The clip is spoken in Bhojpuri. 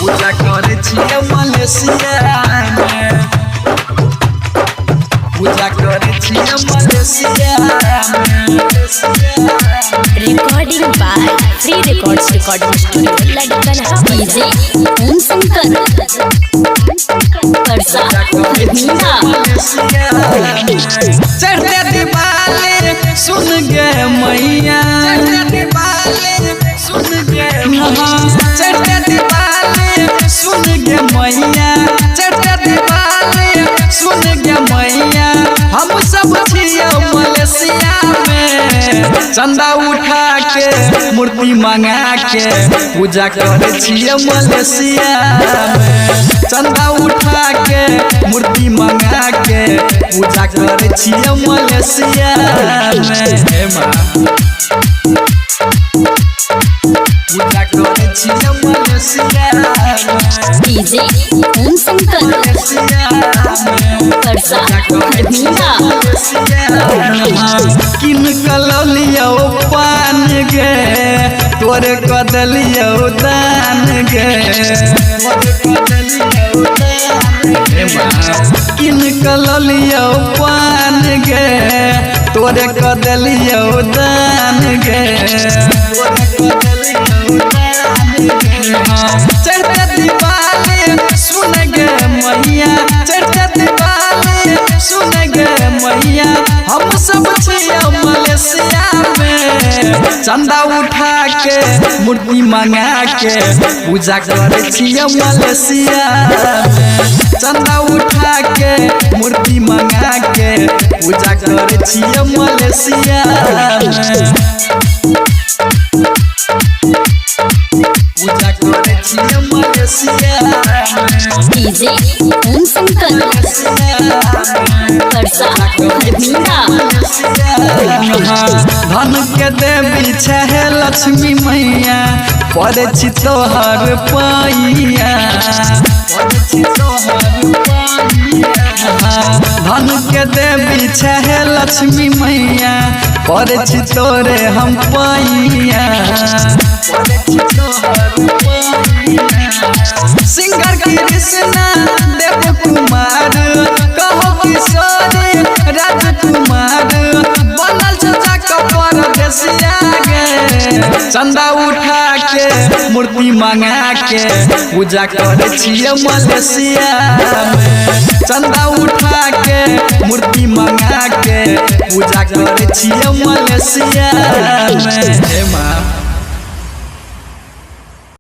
पूजा करे छियै मलेशिया में, पूजा करे छियै मलेशिया में। Recording by free records recording studio लड़कन डीजे ओम शंकर परसा भीमा। चढ़ते दिवाली सुन गे मैया, चढ़ते दिवाली सुन गे चढ़ते दिवाली सुन गे मैया, चढ़ते दिवाली सुन गे मैया। हम सब छियै मलेशिया में, चंदा उठा के मूर्ति मंगा के पूजा करे छियै मलेशिया में। चंदा उठा के मूर्ति मंगा के पूजा करे छियै मलेशिया में। पूजा करे छियै मलेशिया में। डीजे ओम शंकर परसा भीमा। किन कलियो पान गे तोरे कदलियो दान गे, किन कलियो पान गे तोरे कदलियो दान गे। चढ़ते दिवाली सुन गे मैया, चढ़ते दिवाली सुन गे मैया। हम सब छियै मलेशिया में, चंदा उठा के मूर्ति मंगा के पूजा करे छियै मलेशिया में। चंदा उठा के मूर्ति मंगा के पूजा करे छियै मलेशिया में। पूजा करे छियै मलेशिया में। डीजे ओम शंकर परसा भीमा। धन के देवी छै लक्ष्मी मैया, पड़े छी तोहर पैया, पड़े छी तोहर पैया। धन के देवी छै लक्ष्मी मैया, पड़े छी तोरे हम पैया, पड़े छी तोहर पैया। सिंगर कृष्णा देव कुमार कहो किशोरी राजकुमार, बनल चाचा कपर देसिया गे। चंदा उठा के मूर्ति मंगा के पूजा करे छियै मलेशिया में। चंदा उठा के मूर्ति मंगा के पूजा करे छियै मलेशिया में।